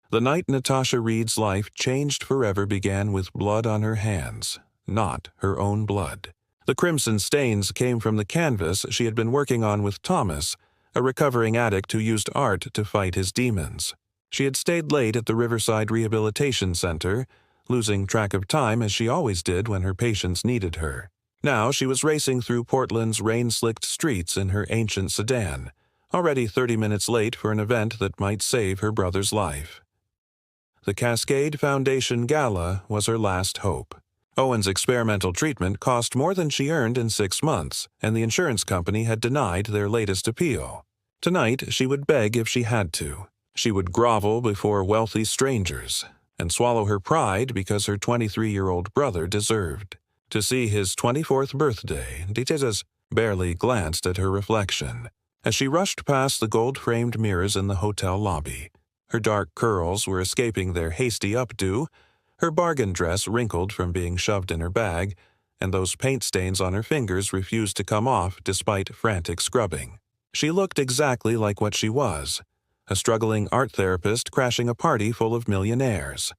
The night Natasha Reed's life changed forever began with blood on her hands, not her own blood. The crimson stains came from the canvas she had been working on with Thomas, a recovering addict who used art to fight his demons. She had stayed late at the Riverside Rehabilitation Center, losing track of time as she always did when her patients needed her. Now she was racing through Portland's rain-slicked streets in her ancient sedan, already 30 minutes late for an event that might save her brother's life. The Cascade Foundation Gala was her last hope. Owen's experimental treatment cost more than she earned in 6 months, and the insurance company had denied their latest appeal. Tonight, she would beg if she had to. She would grovel before wealthy strangers, and swallow her pride because her 23-year-old brother deserved to see his 24th birthday. Dita's barely glanced at her reflection as she rushed past the gold-framed mirrors in the hotel lobby. Her dark curls were escaping their hasty updo, her bargain dress wrinkled from being shoved in her bag, and those paint stains on her fingers refused to come off despite frantic scrubbing. She looked exactly like what she was, a struggling art therapist crashing a party full of millionaires.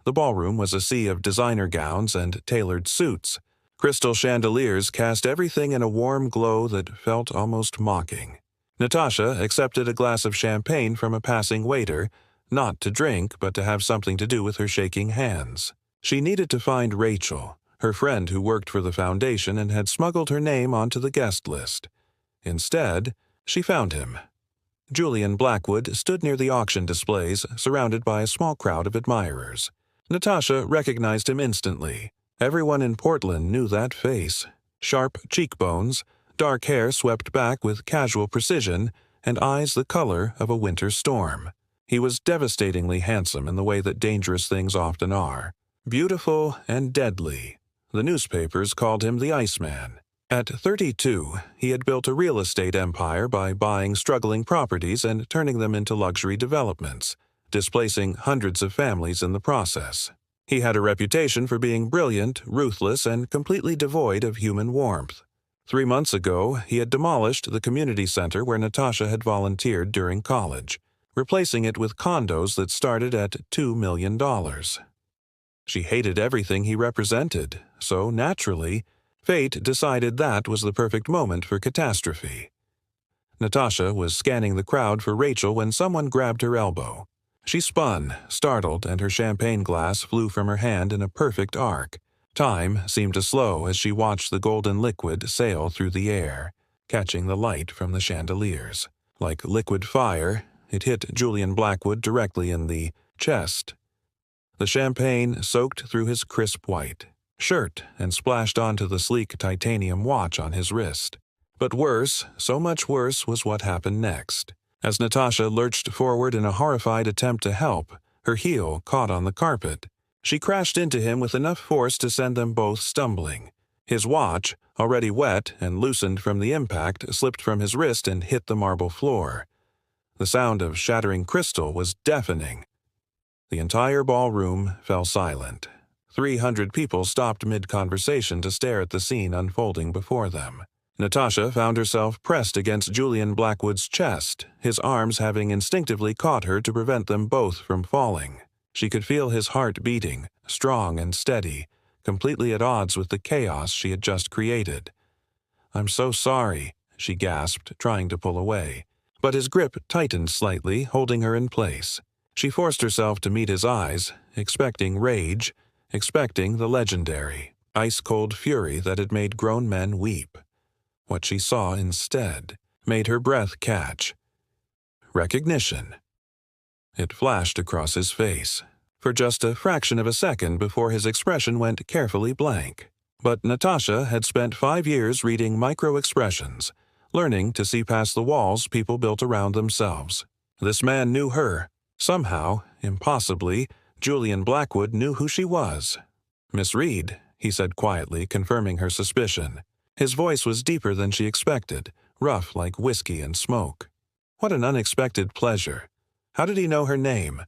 The ballroom was a sea of designer gowns and tailored suits. Crystal chandeliers cast everything in a warm glow that felt almost mocking. Natasha accepted a glass of champagne from a passing waiter, not to drink, but to have something to do with her shaking hands. She needed to find Rachel, her friend who worked for the foundation and had smuggled her name onto the guest list. Instead, she found him. Julian Blackwood stood near the auction displays, surrounded by a small crowd of admirers. Natasha recognized him instantly. Everyone in Portland knew that face. Sharp cheekbones, dark hair swept back with casual precision, and eyes the color of a winter storm. He was devastatingly handsome in the way that dangerous things often are. Beautiful and deadly. The newspapers called him the Iceman. At 32, he had built a real estate empire by buying struggling properties and turning them into luxury developments, displacing hundreds of families in the process. He had a reputation for being brilliant, ruthless, and completely devoid of human warmth. 3 months ago, he had demolished the community center where Natasha had volunteered during college, replacing it with condos that started at $2 million. She hated everything he represented, so naturally, fate decided that was the perfect moment for catastrophe. Natasha was scanning the crowd for Rachel when someone grabbed her elbow. She spun, startled, and her champagne glass flew from her hand in a perfect arc. Time seemed to slow as she watched the golden liquid sail through the air, catching the light from the chandeliers. Like liquid fire, it hit Julian Blackwood directly in the chest. The champagne soaked through his crisp white shirt and splashed onto the sleek titanium watch on his wrist. But worse, so much worse, was what happened next. As Natasha lurched forward in a horrified attempt to help, her heel caught on the carpet. She crashed into him with enough force to send them both stumbling. His watch, already wet and loosened from the impact, slipped from his wrist and hit the marble floor. The sound of shattering crystal was deafening. The entire ballroom fell silent. 300 people stopped mid-conversation to stare at the scene unfolding before them. Natasha found herself pressed against Julian Blackwood's chest, his arms having instinctively caught her to prevent them both from falling. She could feel his heart beating, strong and steady, completely at odds with the chaos she had just created. "I'm so sorry," she gasped, trying to pull away. But his grip tightened slightly, holding her in place. She forced herself to meet his eyes, expecting rage, expecting the legendary, ice-cold fury that had made grown men weep. What she saw instead made her breath catch. Recognition. It flashed across his face, for just a fraction of a second before his expression went carefully blank. But Natasha had spent 5 years reading micro-expressions, learning to see past the walls people built around themselves. This man knew her. Somehow, impossibly, Julian Blackwood knew who she was. "Miss Reed," he said quietly, confirming her suspicion. His voice was deeper than she expected, rough like whiskey and smoke. What an unexpected pleasure. How did he know her name?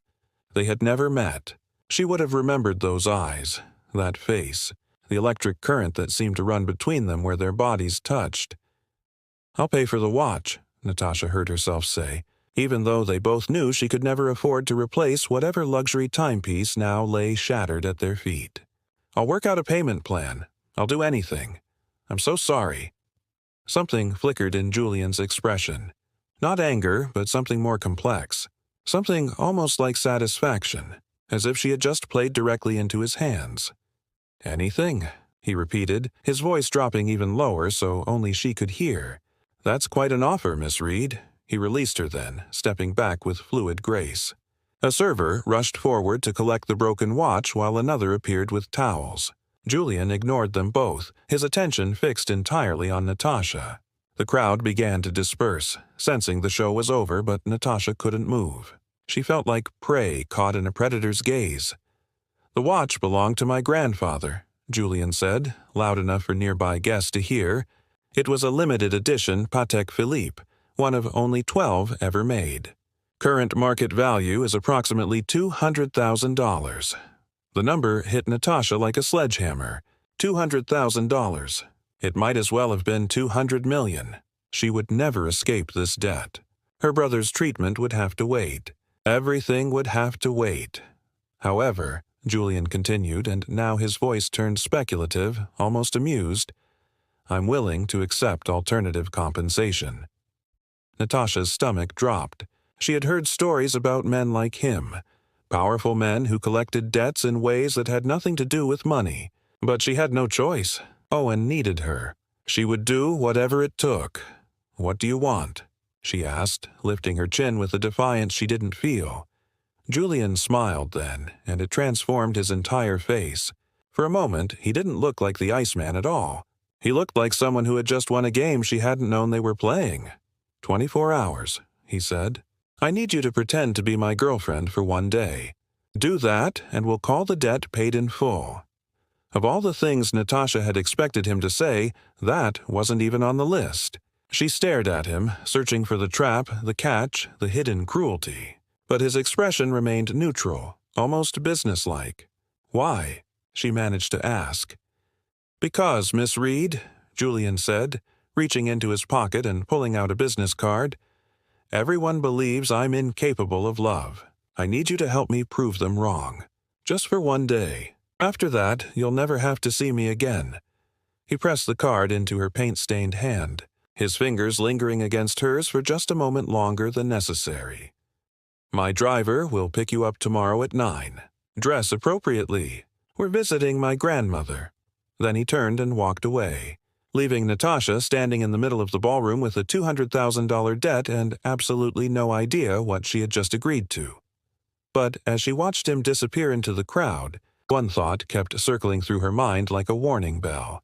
They had never met. She would have remembered those eyes, that face, the electric current that seemed to run between them where their bodies touched. "I'll pay for the watch," Natasha heard herself say. even though they both knew she could never afford to replace whatever luxury timepiece now lay shattered at their feet. "I'll work out a payment plan. I'll do anything. I'm so sorry." Something flickered in Julian's expression. Not anger, but something more complex. Something almost like satisfaction, as if she had just played directly into his hands. "Anything," he repeated, his voice dropping even lower so only she could hear. "That's quite an offer, Miss Reed." He released her then, stepping back with fluid grace. A server rushed forward to collect the broken watch while another appeared with towels. Julian ignored them both, his attention fixed entirely on Natasha. The crowd began to disperse, sensing the show was over, but Natasha couldn't move. She felt like prey caught in a predator's gaze. "The watch belonged to my grandfather," Julian said, loud enough for nearby guests to hear. It was a limited edition Patek Philippe, one of only 12 ever made. Current market value is approximately $200,000. The number hit Natasha like a sledgehammer. $200,000. It might as well have been $200 million. She would never escape this debt. Her brother's treatment would have to wait. Everything would have to wait. However, Julian continued, and now his voice turned speculative, almost amused, "I'm willing to accept alternative compensation." Natasha's stomach dropped. She had heard stories about men like him, powerful men who collected debts in ways that had nothing to do with money. But she had no choice. Owen needed her. She would do whatever it took. "What do you want?" she asked, lifting her chin with a defiance she didn't feel. Julian smiled then, and it transformed his entire face. For a moment, he didn't look like the Iceman at all. He looked like someone who had just won a game she hadn't known they were playing. 24 hours, he said. "I need you to pretend to be my girlfriend for one day. Do that, and we'll call the debt paid in full." Of all the things Natasha had expected him to say, that wasn't even on the list. She stared at him, searching for the trap, the catch, the hidden cruelty. But his expression remained neutral, almost businesslike. "Why?" she managed to ask. "Because, Miss Reed," Julian said, reaching into his pocket and pulling out a business card, "everyone believes I'm incapable of love. I need you to help me prove them wrong. Just for one day. After that, you'll never have to see me again." He pressed the card into her paint-stained hand, his fingers lingering against hers for just a moment longer than necessary. "My driver will pick you up tomorrow at 9. Dress appropriately. We're visiting my grandmother." Then he turned and walked away, leaving Natasha standing in the middle of the ballroom with a $200,000 debt and absolutely no idea what she had just agreed to. But as she watched him disappear into the crowd, one thought kept circling through her mind like a warning bell.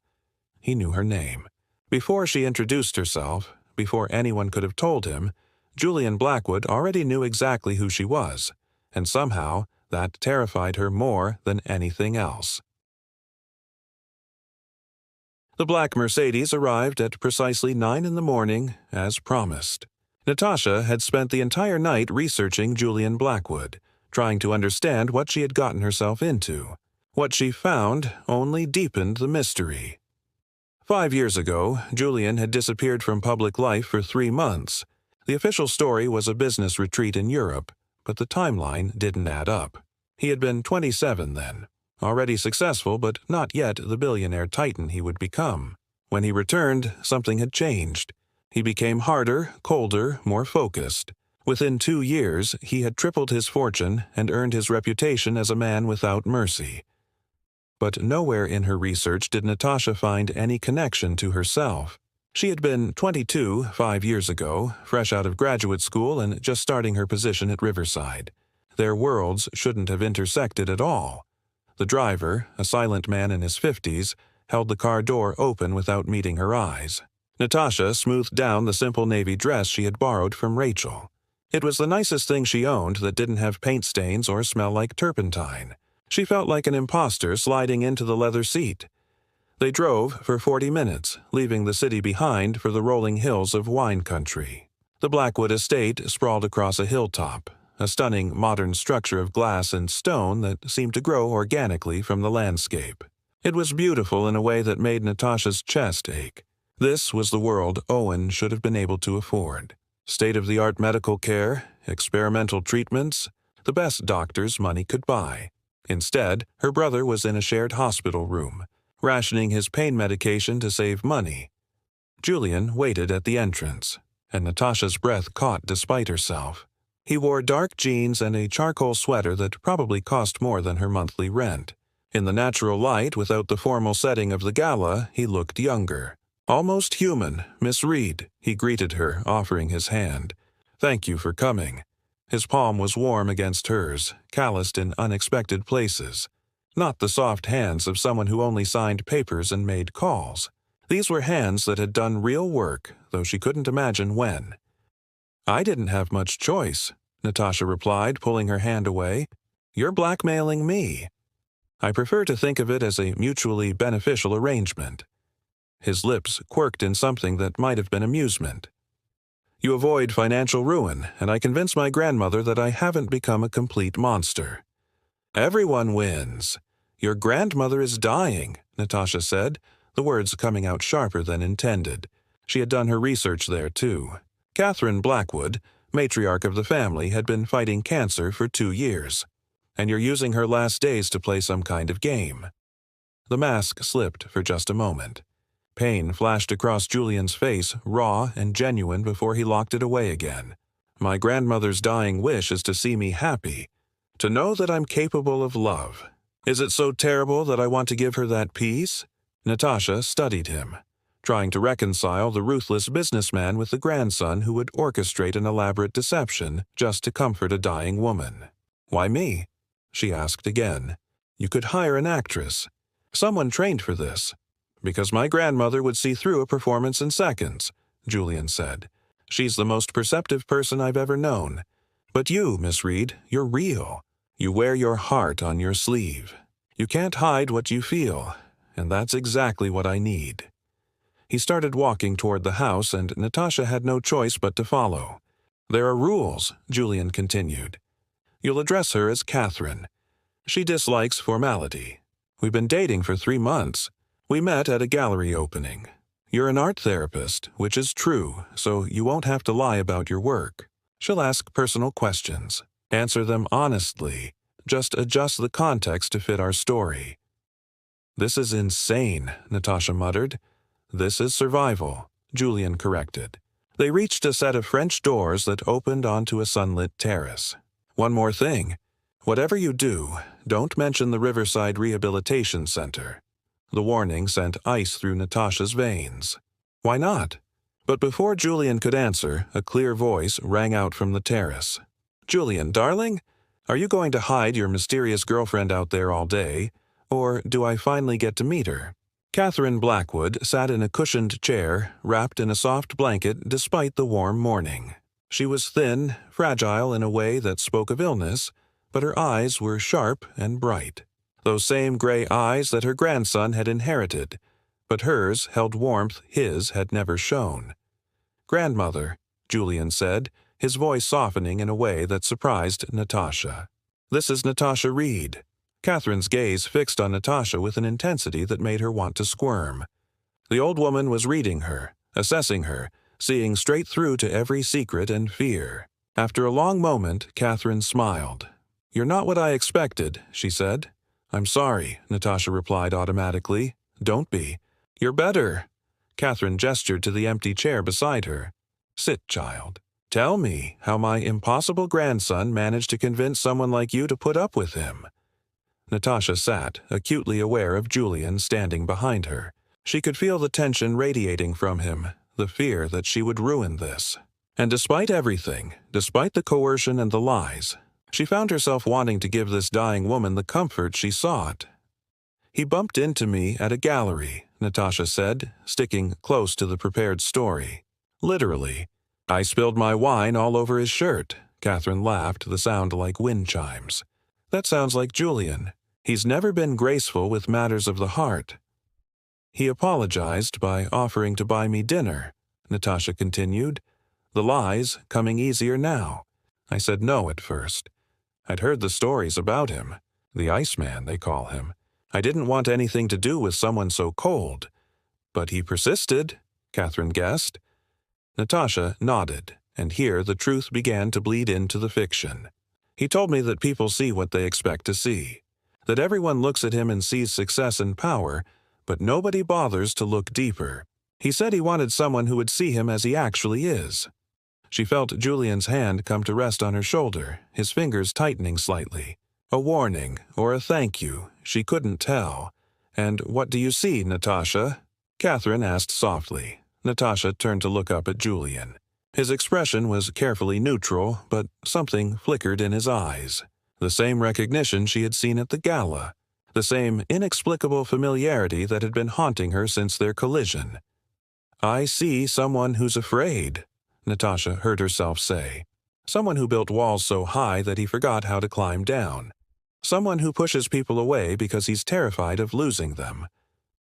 He knew her name. Before she introduced herself, before anyone could have told him, Julian Blackwood already knew exactly who she was, and somehow that terrified her more than anything else. The black Mercedes arrived at precisely 9 in the morning, as promised. Natasha had spent the entire night researching Julian Blackwood, trying to understand what she had gotten herself into. What she found only deepened the mystery. 5 years ago, Julian had disappeared from public life for 3 months. The official story was a business retreat in Europe, but the timeline didn't add up. He had been 27 then, already successful but not yet the billionaire titan he would become. When he returned, something had changed. He became harder, colder, more focused. Within 2 years, he had tripled his fortune and earned his reputation as a man without mercy. But nowhere in her research did Natasha find any connection to herself. She had been 22 5 years ago, fresh out of graduate school and just starting her position at Riverside. Their worlds shouldn't have intersected at all. The driver, a silent man in his 50s, held the car door open without meeting her eyes. Natasha smoothed down the simple navy dress she had borrowed from Rachel. It was the nicest thing she owned that didn't have paint stains or smell like turpentine. She felt like an imposter sliding into the leather seat. They drove for 40 minutes, leaving the city behind for the rolling hills of wine country. The Blackwood estate sprawled across a hilltop, a stunning modern structure of glass and stone that seemed to grow organically from the landscape. It was beautiful in a way that made Natasha's chest ache. This was the world Owen should have been able to afford. State-of-the-art medical care, experimental treatments, the best doctors money could buy. Instead, her brother was in a shared hospital room, rationing his pain medication to save money. Julian waited at the entrance, and Natasha's breath caught despite herself. He wore dark jeans and a charcoal sweater that probably cost more than her monthly rent. In the natural light, without the formal setting of the gala, he looked younger. "Almost human, Miss Reed," he greeted her, offering his hand. "Thank you for coming." His palm was warm against hers, calloused in unexpected places. Not the soft hands of someone who only signed papers and made calls. These were hands that had done real work, though she couldn't imagine when. "I didn't have much choice," Natasha replied, pulling her hand away. "You're blackmailing me." "I prefer to think of it as a mutually beneficial arrangement." His lips quirked in something that might have been amusement. "You avoid financial ruin, and I convince my grandmother that I haven't become a complete monster." "Everyone wins. Your grandmother is dying," Natasha said, the words coming out sharper than intended. She had done her research there, too. Catherine Blackwood, matriarch of the family, had been fighting cancer for 2 years. "And you're using her last days to play some kind of game." The mask slipped for just a moment. Pain flashed across Julian's face, raw and genuine, before he locked it away again. "My grandmother's dying wish is to see me happy, to know that I'm capable of love. Is it so terrible that I want to give her that peace?" Natasha studied him, trying to reconcile the ruthless businessman with the grandson who would orchestrate an elaborate deception just to comfort a dying woman. "Why me?" she asked again. "You could hire an actress, someone trained for this." "Because my grandmother would see through a performance in seconds," Julian said. "She's the most perceptive person I've ever known. But you, Miss Reed, you're real. You wear your heart on your sleeve. You can't hide what you feel, and that's exactly what I need." He started walking toward the house, and Natasha had no choice but to follow. "There are rules," Julian continued. "You'll address her as Catherine. She dislikes formality. We've been dating for 3 months. We met at a gallery opening. You're an art therapist, which is true, so you won't have to lie about your work. She'll ask personal questions. Answer them honestly. Just adjust the context to fit our story." "This is insane," Natasha muttered. "This is survival," Julian corrected. They reached a set of French doors that opened onto a sunlit terrace. "One more thing. Whatever you do, don't mention the Riverside Rehabilitation Center." The warning sent ice through Natasha's veins. "Why not?" But before Julian could answer, a clear voice rang out from the terrace. "Julian, darling, are you going to hide your mysterious girlfriend out there all day, or do I finally get to meet her?" Catherine Blackwood sat in a cushioned chair, wrapped in a soft blanket despite the warm morning. She was thin, fragile in a way that spoke of illness, but her eyes were sharp and bright. Those same gray eyes that her grandson had inherited, but hers held warmth his had never shown. "Grandmother," Julian said, his voice softening in a way that surprised Natasha. "This is Natasha Reed." Catherine's gaze fixed on Natasha with an intensity that made her want to squirm. The old woman was reading her, assessing her, seeing straight through to every secret and fear. After a long moment, Catherine smiled. "You're not what I expected," she said. "I'm sorry," Natasha replied automatically. "Don't be." "You're better." Catherine gestured to the empty chair beside her. "Sit, child. Tell me how my impossible grandson managed to convince someone like you to put up with him." Natasha sat, acutely aware of Julian standing behind her. She could feel the tension radiating from him, the fear that she would ruin this. And despite everything, despite the coercion and the lies, she found herself wanting to give this dying woman the comfort she sought. "He bumped into me at a gallery," Natasha said, sticking close to the prepared story. "Literally. I spilled my wine all over his shirt." Catherine laughed, the sound like wind chimes. "That sounds like Julian. He's never been graceful with matters of the heart." "He apologized by offering to buy me dinner," Natasha continued. "The lies coming easier now. I said no at first. I'd heard the stories about him. The Iceman, they call him. I didn't want anything to do with someone so cold. But he persisted," Catherine guessed. Natasha nodded, and here the truth began to bleed into the fiction. He told me that people see what they expect to see, that everyone looks at him and sees success and power, but nobody bothers to look deeper. He said he wanted someone who would see him as he actually is. She felt Julian's hand come to rest on her shoulder, his fingers tightening slightly. A warning, or a thank you, she couldn't tell. "And what do you see, Natasha?" Catherine asked softly. Natasha turned to look up at Julian. His expression was carefully neutral, but something flickered in his eyes. The same recognition she had seen at the gala. The same inexplicable familiarity that had been haunting her since their collision. "I see someone who's afraid," Natasha heard herself say. Someone who built walls so high that he forgot how to climb down. Someone who pushes people away because he's terrified of losing them.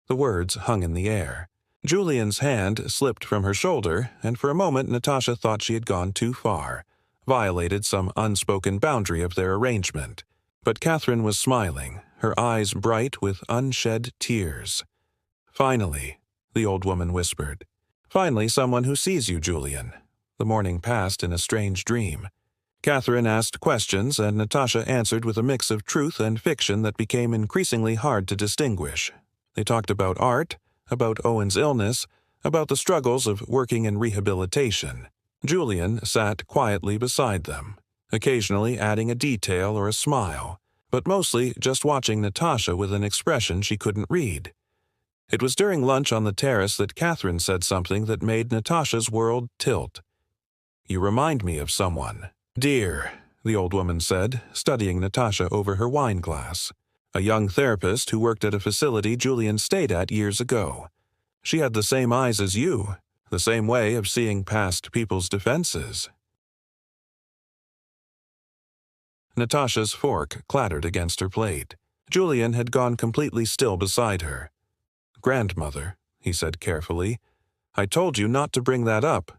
The words hung in the air. Julian's hand slipped from her shoulder, and for a moment Natasha thought she had gone too far, violated some unspoken boundary of their arrangement. But Catherine was smiling, her eyes bright with unshed tears. "Finally," the old woman whispered. "Finally someone who sees you, Julian." The morning passed in a strange dream. Catherine asked questions, and Natasha answered with a mix of truth and fiction that became increasingly hard to distinguish. They talked about art, about Owen's illness, about the struggles of working in rehabilitation. Julian sat quietly beside them, occasionally adding a detail or a smile, but mostly just watching Natasha with an expression she couldn't read. It was during lunch on the terrace that Catherine said something that made Natasha's world tilt. "You remind me of someone." "Dear," the old woman said, studying Natasha over her wine glass. "A young therapist who worked at a facility Julian stayed at years ago. She had the same eyes as you, the same way of seeing past people's defenses." Natasha's fork clattered against her plate. Julian had gone completely still beside her. "Grandmother," he said carefully, "I told you not to bring that up."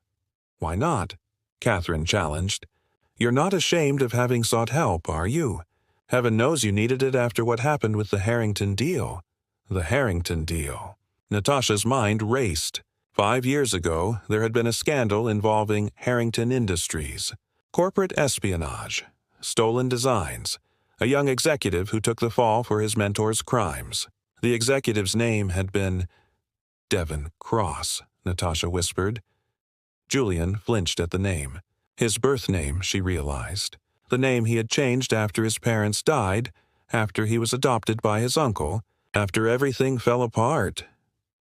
"Why not?" Catherine challenged. "You're not ashamed of having sought help, are you? Heaven knows you needed it after what happened with the Harrington deal." The Harrington deal. Natasha's mind raced. 5 years ago, there had been a scandal involving Harrington Industries. Corporate espionage. Stolen designs. A young executive who took the fall for his mentor's crimes. The executive's name had been Devon Cross, Natasha whispered. Julian flinched at the name. His birth name, she realized. The name he had changed after his parents died, after he was adopted by his uncle, after everything fell apart.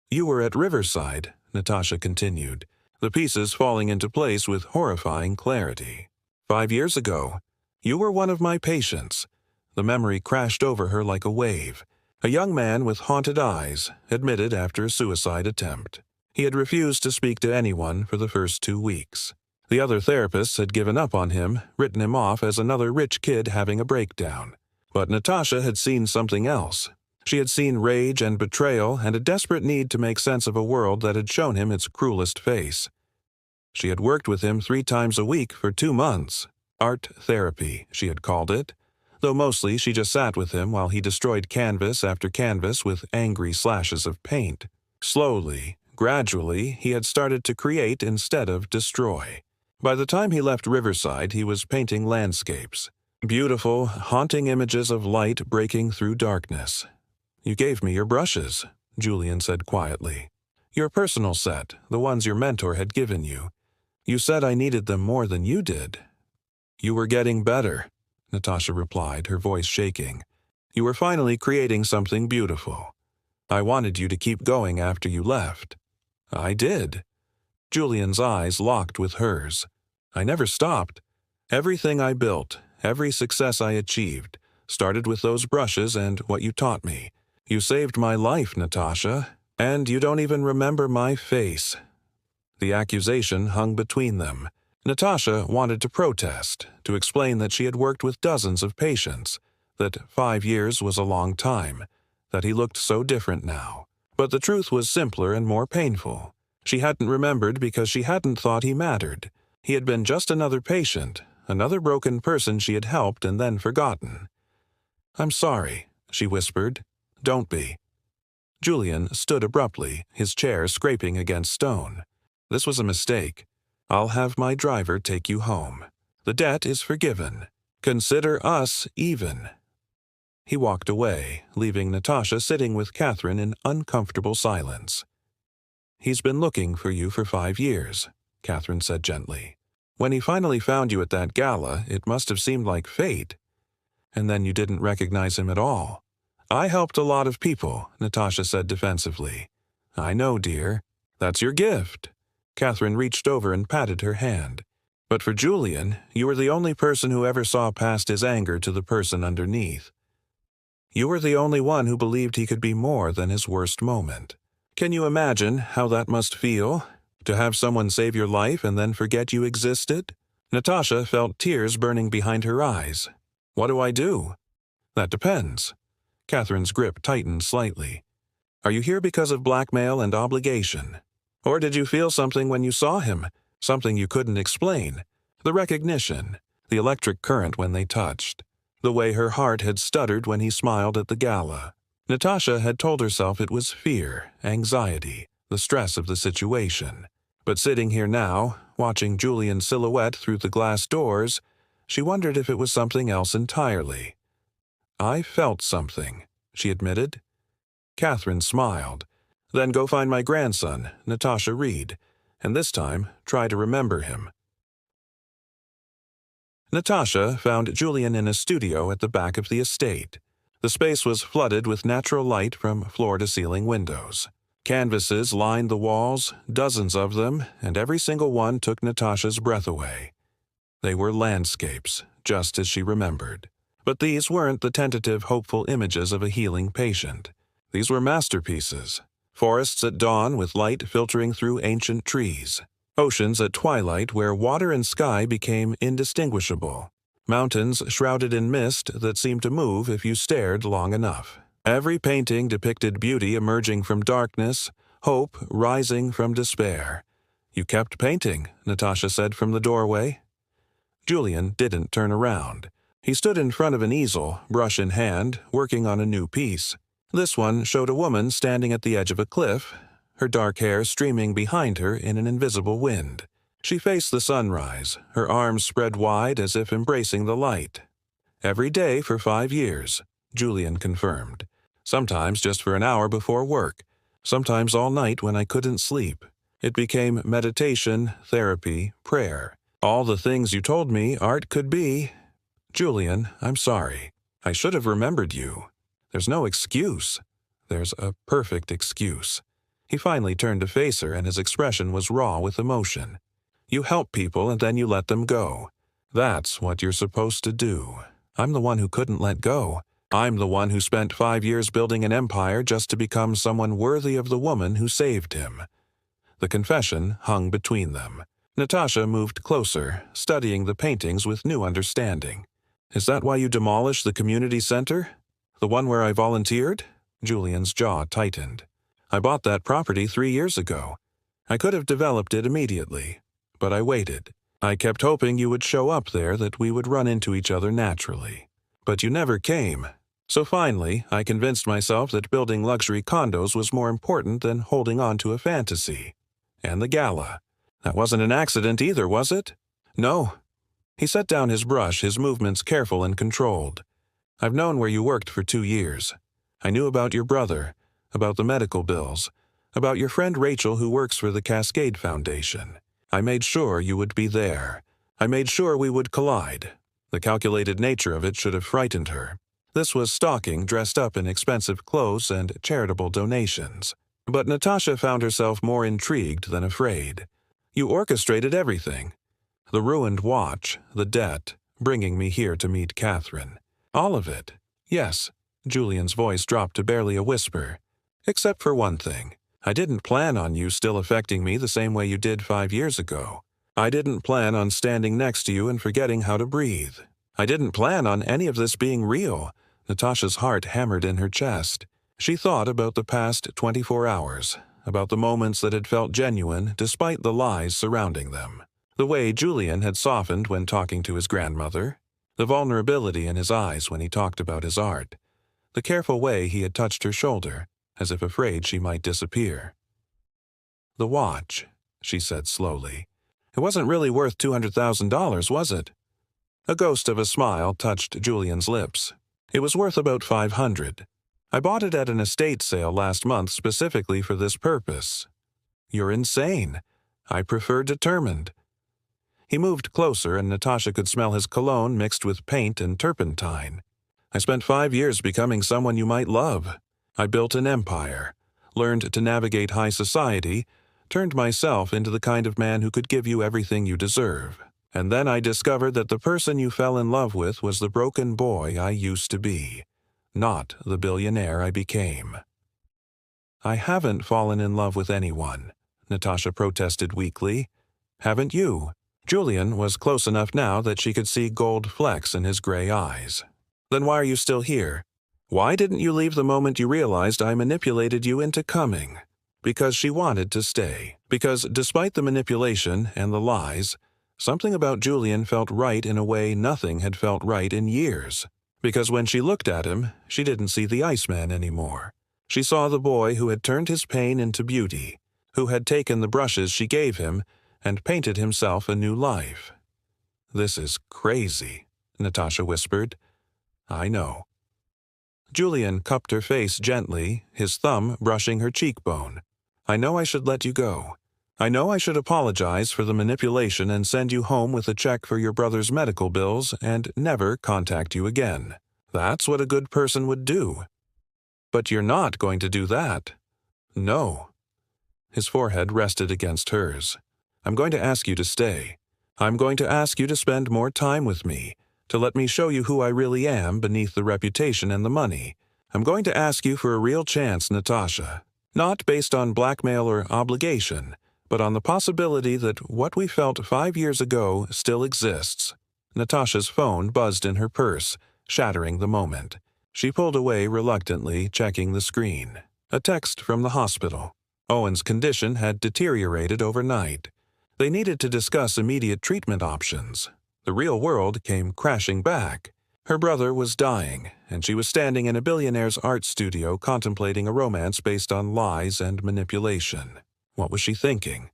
"You were at Riverside," Natasha continued, the pieces falling into place with horrifying clarity. "5 years ago. You were one of my patients." The memory crashed over her like a wave. A young man with haunted eyes, admitted after a suicide attempt. He had refused to speak to anyone for the first 2 weeks. The other therapists had given up on him, written him off as another rich kid having a breakdown. But Natasha had seen something else. She had seen rage and betrayal and a desperate need to make sense of a world that had shown him its cruelest face. She had worked with him 3 times a week for 2 months. Art therapy, she had called it, though mostly she just sat with him while he destroyed canvas after canvas with angry slashes of paint. Slowly, gradually, he had started to create instead of destroy. By the time he left Riverside, he was painting landscapes. Beautiful, haunting images of light breaking through darkness. "You gave me your brushes," Julian said quietly. "Your personal set, the ones your mentor had given you. You said I needed them more than you did." "You were getting better," Natasha replied, her voice shaking. "You were finally creating something beautiful. I wanted you to keep going after you left." "I did." Julian's eyes locked with hers. "I never stopped. Everything I built, every success I achieved, started with those brushes and what you taught me. You saved my life, Natasha, and you don't even remember my face." The accusation hung between them. Natasha wanted to protest, to explain that she had worked with dozens of patients, that 5 years was a long time, that he looked so different now. But the truth was simpler and more painful. She hadn't remembered because she hadn't thought he mattered. He had been just another patient, another broken person she had helped and then forgotten. "I'm sorry," she whispered. "Don't be." Julian stood abruptly, his chair scraping against stone. This was a mistake. I'll have my driver take you home. The debt is forgiven. Consider us even." He walked away, leaving Natasha sitting with Catherine in uncomfortable silence. "He's been looking for you for 5 years," Catherine said gently. "When he finally found you at that gala, it must have seemed like fate. And then you didn't recognize him at all." "I helped a lot of people," Natasha said defensively. "I know, dear. That's your gift." Catherine reached over and patted her hand. "But for Julian, you were the only person who ever saw past his anger to the person underneath. You were the only one who believed he could be more than his worst moment. Can you imagine how that must feel, to have someone save your life and then forget you existed?" Natasha felt tears burning behind her eyes. "What do I do?" "That depends." Catherine's grip tightened slightly. "Are you here because of blackmail and obligation? Or did you feel something when you saw him, something you couldn't explain? The recognition, the electric current when they touched, the way her heart had stuttered when he smiled at the gala." Natasha had told herself it was fear, anxiety, the stress of the situation. But sitting here now, watching Julian's silhouette through the glass doors, she wondered if it was something else entirely. "I felt something," she admitted. Catherine smiled. "Then go find my grandson, Natasha Reed, and this time try to remember him." Natasha found Julian in a studio at the back of the estate. The space was flooded with natural light from floor-to-ceiling windows. Canvases lined the walls, dozens of them, and every single one took Natasha's breath away. They were landscapes, just as she remembered. But these weren't the tentative, hopeful images of a healing patient. These were masterpieces. Forests at dawn with light filtering through ancient trees. Oceans at twilight where water and sky became indistinguishable. Mountains shrouded in mist that seemed to move if you stared long enough. Every painting depicted beauty emerging from darkness, hope rising from despair. "You kept painting," Natasha said from the doorway. Julian didn't turn around. He stood in front of an easel, brush in hand, working on a new piece. This one showed a woman standing at the edge of a cliff, her dark hair streaming behind her in an invisible wind. She faced the sunrise, her arms spread wide as if embracing the light. "Every day for 5 years," Julian confirmed. "Sometimes just for an hour before work, sometimes all night when I couldn't sleep. It became meditation, therapy, prayer. All the things you told me art could be. Julian, I'm sorry. I should have remembered you. There's no excuse. There's a perfect excuse." He finally turned to face her, and his expression was raw with emotion. "You help people and then you let them go. That's what you're supposed to do. I'm the one who couldn't let go. I'm the one who spent 5 years building an empire just to become someone worthy of the woman who saved him." The confession hung between them. Natasha moved closer, studying the paintings with new understanding. "Is that why you demolished the community center? The one where I volunteered?" Julian's jaw tightened. "I bought that property 3 years ago. I could have developed it immediately, but I waited. I kept hoping you would show up there, that we would run into each other naturally. But you never came. So finally, I convinced myself that building luxury condos was more important than holding on to a fantasy. And the gala. That wasn't an accident either, was it?" "No." He set down his brush, his movements careful and controlled. "I've known where you worked for 2 years. I knew about your brother, about the medical bills, about your friend Rachel who works for the Cascade Foundation. I made sure you would be there. I made sure we would collide. The calculated nature of it should have frightened her. This was stalking dressed up in expensive clothes and charitable donations. But Natasha found herself more intrigued than afraid. You orchestrated everything. The ruined watch, the debt, bringing me here to meet Catherine. All of it. Yes." Julian's voice dropped to barely a whisper. "Except for one thing. I didn't plan on you still affecting me the same way you did 5 years ago. I didn't plan on standing next to you and forgetting how to breathe. I didn't plan on any of this being real." Natasha's heart hammered in her chest. She thought about the past 24 hours, about the moments that had felt genuine despite the lies surrounding them. The way Julian had softened when talking to his grandmother, the vulnerability in his eyes when he talked about his art, the careful way he had touched her shoulder, as if afraid she might disappear. "The watch," she said slowly. It wasn't really worth $200,000, was it? A ghost of a smile touched Julian's lips. It was worth about $500. I bought it at an estate sale last month specifically for this purpose. You're insane. I prefer determined. He moved closer, and Natasha could smell his cologne mixed with paint and turpentine. I spent 5 years becoming someone you might love. I built an empire, learned to navigate high society, turned myself into the kind of man who could give you everything you deserve. And then I discovered that the person you fell in love with was the broken boy I used to be, not the billionaire I became. I haven't fallen in love with anyone, Natasha protested weakly. Haven't you? Julian was close enough now that she could see gold flecks in his gray eyes. Then why are you still here? Why didn't you leave the moment you realized I manipulated you into coming? Because she wanted to stay. Because despite the manipulation and the lies, something about Julian felt right in a way nothing had felt right in years. Because when she looked at him, she didn't see the Iceman anymore. She saw the boy who had turned his pain into beauty, who had taken the brushes she gave him and painted himself a new life. This is crazy, Natasha whispered. I know. Julian cupped her face gently, his thumb brushing her cheekbone. I know I should let you go. I know I should apologize for the manipulation and send you home with a check for your brother's medical bills and never contact you again. That's what a good person would do. But you're not going to do that. No. His forehead rested against hers. I'm going to ask you to stay. I'm going to ask you to spend more time with me, to let me show you who I really am beneath the reputation and the money. I'm going to ask you for a real chance, Natasha. Not based on blackmail or obligation, but on the possibility that what we felt 5 years ago still exists. Natasha's phone buzzed in her purse, shattering the moment. She pulled away reluctantly, checking the screen. A text from the hospital. Owen's condition had deteriorated overnight. They needed to discuss immediate treatment options. The real world came crashing back. Her brother was dying, and she was standing in a billionaire's art studio contemplating a romance based on lies and manipulation. What was she thinking?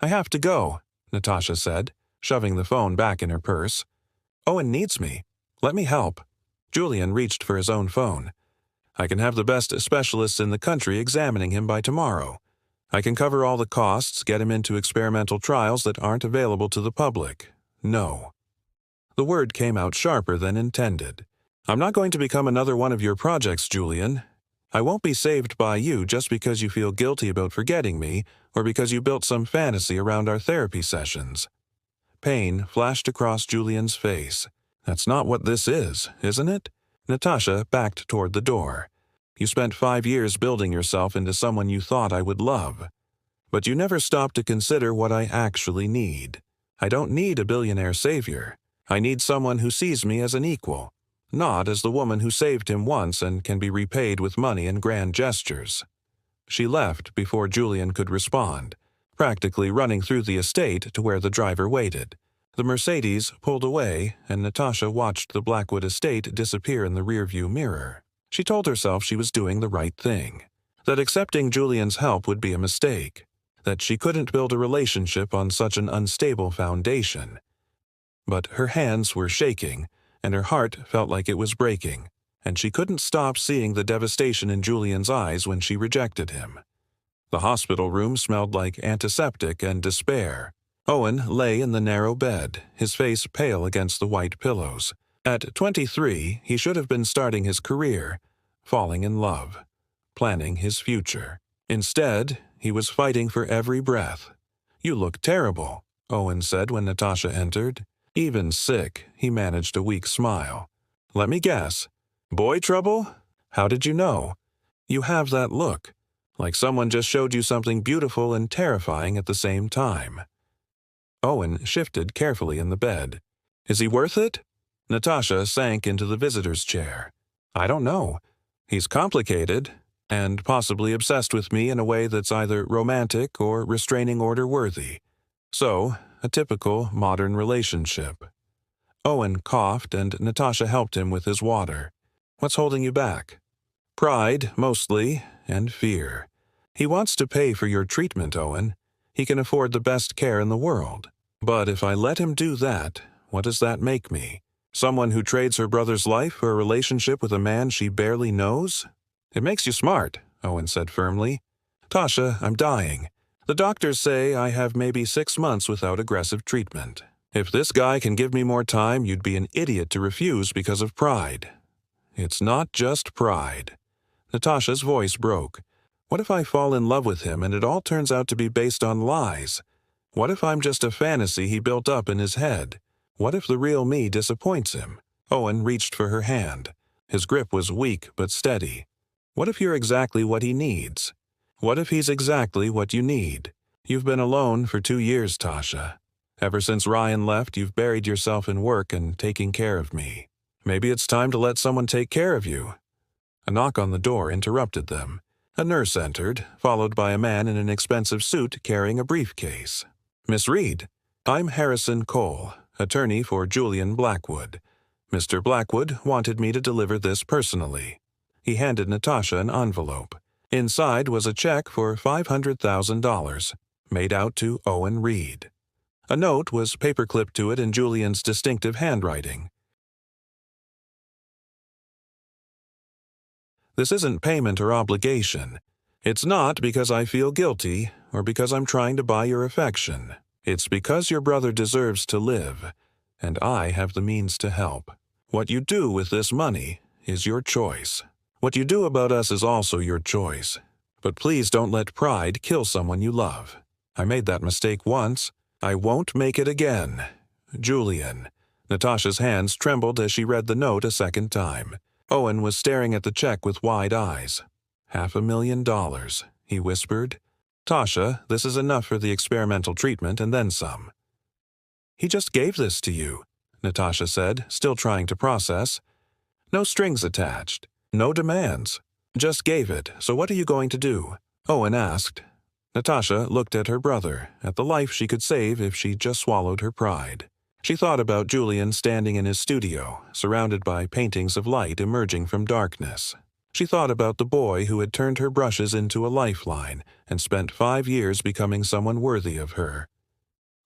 I have to go, Natasha said, shoving the phone back in her purse. Owen needs me. Let me help. Julian reached for his own phone. I can have the best specialists in the country examining him by tomorrow. I can cover all the costs, get him into experimental trials that aren't available to the public. No. The word came out sharper than intended. I'm not going to become another one of your projects, Julian. I won't be saved by you just because you feel guilty about forgetting me or because you built some fantasy around our therapy sessions. Pain flashed across Julian's face. That's not what this is, isn't it? Natasha backed toward the door. You spent 5 years building yourself into someone you thought I would love. But you never stopped to consider what I actually need. I don't need a billionaire savior. I need someone who sees me as an equal, not as the woman who saved him once and can be repaid with money and grand gestures. She left before Julian could respond, practically running through the estate to where the driver waited. The Mercedes pulled away, and Natasha watched the Blackwood estate disappear in the rearview mirror. She told herself she was doing the right thing, that accepting Julian's help would be a mistake, that she couldn't build a relationship on such an unstable foundation. But her hands were shaking, and her heart felt like it was breaking, and she couldn't stop seeing the devastation in Julian's eyes when she rejected him. The hospital room smelled like antiseptic and despair. Owen lay in the narrow bed, his face pale against the white pillows. At 23, he should have been starting his career, falling in love, planning his future. Instead, he was fighting for every breath. You look terrible, Owen said when Natasha entered. Even sick, he managed a weak smile. Let me guess. Boy trouble? How did you know? You have that look, like someone just showed you something beautiful and terrifying at the same time. Owen shifted carefully in the bed. Is he worth it? Natasha sank into the visitor's chair. I don't know. He's complicated, and possibly obsessed with me in a way that's either romantic or restraining order worthy. So, a typical modern relationship. Owen coughed and Natasha helped him with his water. What's holding you back? Pride, mostly, and fear. He wants to pay for your treatment, Owen. He can afford the best care in the world. But if I let him do that, what does that make me? Someone who trades her brother's life for a relationship with a man she barely knows? It makes you smart, Owen said firmly. Tasha, I'm dying. The doctors say I have maybe 6 months without aggressive treatment. If this guy can give me more time, you'd be an idiot to refuse because of pride. It's not just pride. Natasha's voice broke. What if I fall in love with him and it all turns out to be based on lies? What if I'm just a fantasy he built up in his head? What if the real me disappoints him? Owen reached for her hand. His grip was weak but steady. What if you're exactly what he needs? What if he's exactly what you need? You've been alone for 2 years, Tasha. Ever since Ryan left, you've buried yourself in work and taking care of me. Maybe it's time to let someone take care of you. A knock on the door interrupted them. A nurse entered, followed by a man in an expensive suit carrying a briefcase. Miss Reed, I'm Harrison Cole, attorney for Julian Blackwood. Mr. Blackwood wanted me to deliver this personally. He handed Natasha an envelope. Inside was a check for $500,000, made out to Owen Reed. A note was paperclipped to it in Julian's distinctive handwriting. This isn't payment or obligation. It's not because I feel guilty or because I'm trying to buy your affection. It's because your brother deserves to live, and I have the means to help. What you do with this money is your choice. What you do about us is also your choice. But please don't let pride kill someone you love. I made that mistake once. I won't make it again. Julian. Natasha's hands trembled as she read the note a second time. Owen was staring at the check with wide eyes. $500,000, he whispered. Tasha, this is enough for the experimental treatment and then some. He just gave this to you, Natasha said, still trying to process. No strings attached. No demands. Just gave it, so what are you going to do? Owen asked. Natasha looked at her brother, at the life she could save if she just swallowed her pride. She thought about Julian standing in his studio, surrounded by paintings of light emerging from darkness. She thought about the boy who had turned her brushes into a lifeline and spent 5 years becoming someone worthy of her.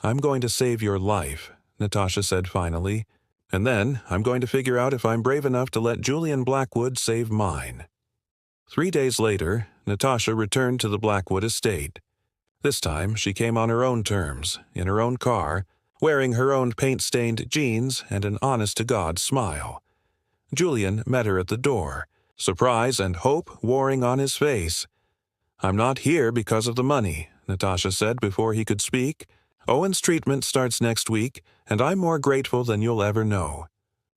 I'm going to save your life, Natasha said finally, and then I'm going to figure out if I'm brave enough to let Julian Blackwood save mine. 3 days later, Natasha returned to the Blackwood estate. This time, she came on her own terms, in her own car, wearing her own paint-stained jeans and an honest-to-God smile. Julian met her at the door, surprise and hope warring on his face. I'm not here because of the money, Natasha said before he could speak. Owen's treatment starts next week, and I'm more grateful than you'll ever know.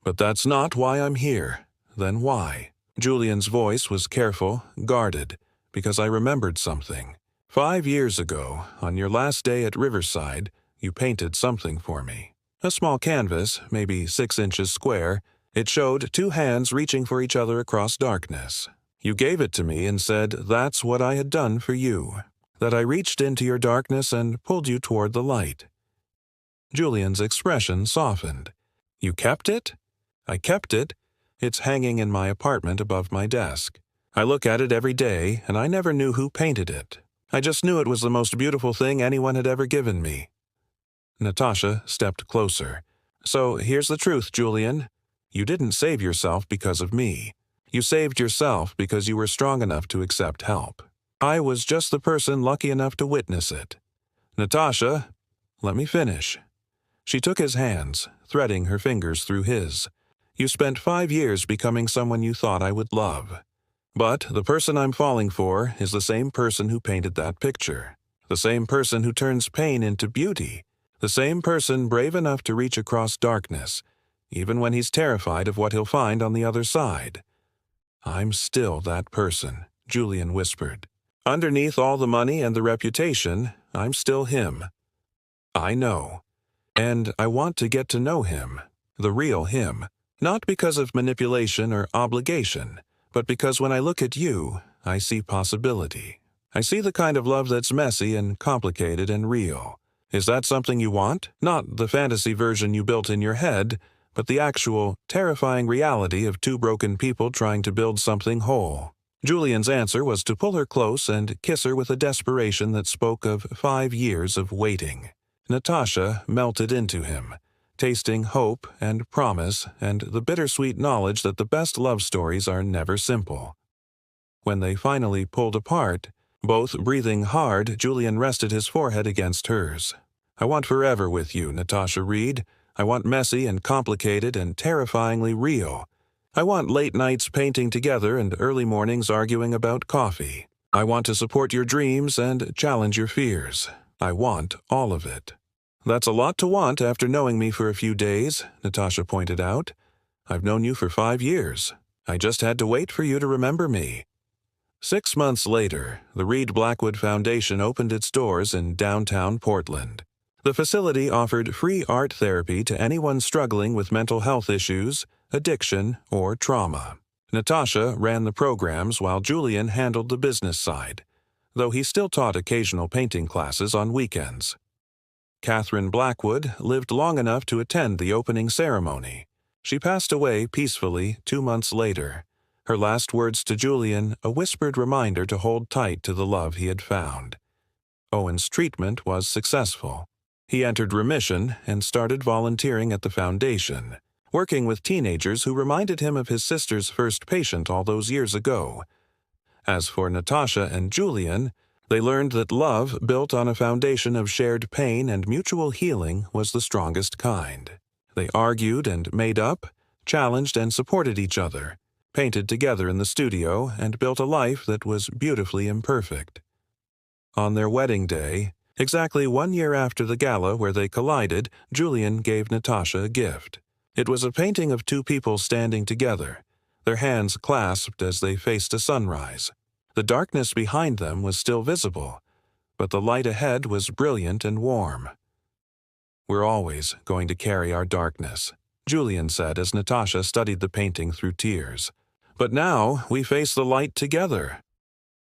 But that's not why I'm here. Then why? Julian's voice was careful, guarded, because I remembered something. 5 years ago, on your last day at Riverside, you painted something for me. A small canvas, maybe 6 inches square. It showed 2 hands reaching for each other across darkness. You gave it to me and said that's what I had done for you, that I reached into your darkness and pulled you toward the light. Julian's expression softened. You kept it? I kept it. It's hanging in my apartment above my desk. I look at it every day, and I never knew who painted it. I just knew it was the most beautiful thing anyone had ever given me. Natasha stepped closer. So here's the truth, Julian. You didn't save yourself because of me. You saved yourself because you were strong enough to accept help. I was just the person lucky enough to witness it. Natasha, let me finish. She took his hands, threading her fingers through his. You spent 5 years becoming someone you thought I would love. But the person I'm falling for is the same person who painted that picture. The same person who turns pain into beauty. The same person brave enough to reach across darkness, even when he's terrified of what he'll find on the other side. I'm still that person, Julian whispered. Underneath all the money and the reputation, I'm still him. I know. And I want to get to know him, the real him. Not because of manipulation or obligation, but because when I look at you, I see possibility. I see the kind of love that's messy and complicated and real. Is that something you want? Not the fantasy version you built in your head, but the actual, terrifying reality of 2 broken people trying to build something whole. Julian's answer was to pull her close and kiss her with a desperation that spoke of 5 years of waiting. Natasha melted into him, tasting hope and promise and the bittersweet knowledge that the best love stories are never simple. When they finally pulled apart, both breathing hard, Julian rested his forehead against hers. "I want forever with you, Natasha Reed. I want messy and complicated and terrifyingly real. I want late nights painting together and early mornings arguing about coffee. I want to support your dreams and challenge your fears. I want all of it." "That's a lot to want after knowing me for a few days," Natasha pointed out. "I've known you for 5 years. I just had to wait for you to remember me." 6 months later, the Reed Blackwood Foundation opened its doors in downtown Portland. The facility offered free art therapy to anyone struggling with mental health issues, addiction, or trauma. Natasha ran the programs while Julian handled the business side, though he still taught occasional painting classes on weekends. Catherine Blackwood lived long enough to attend the opening ceremony. She passed away peacefully 2 months later. Her last words to Julian, a whispered reminder to hold tight to the love he had found. Owen's treatment was successful. He entered remission and started volunteering at the foundation, working with teenagers who reminded him of his sister's first patient all those years ago. As for Natasha and Julian, they learned that love built on a foundation of shared pain and mutual healing was the strongest kind. They argued and made up, challenged and supported each other, painted together in the studio, and built a life that was beautifully imperfect. On their wedding day, exactly 1 year after the gala where they collided, Julian gave Natasha a gift. It was a painting of 2 people standing together, their hands clasped as they faced a sunrise. The darkness behind them was still visible, but the light ahead was brilliant and warm. "We're always going to carry our darkness," Julian said as Natasha studied the painting through tears. "But now we face the light together."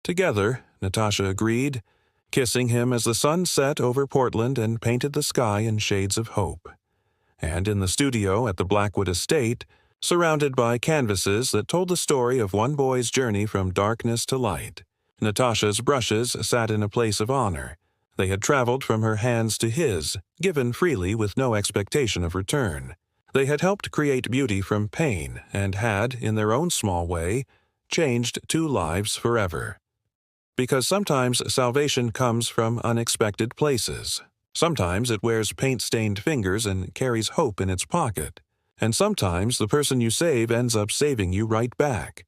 "Together," Natasha agreed, kissing him as the sun set over Portland and painted the sky in shades of hope. And in the studio at the Blackwood estate, surrounded by canvases that told the story of one boy's journey from darkness to light, Natasha's brushes sat in a place of honor. They had traveled from her hands to his, given freely with no expectation of return. They had helped create beauty from pain and had, in their own small way, changed 2 lives forever. Because sometimes salvation comes from unexpected places. Sometimes it wears paint-stained fingers and carries hope in its pocket. And sometimes the person you save ends up saving you right back.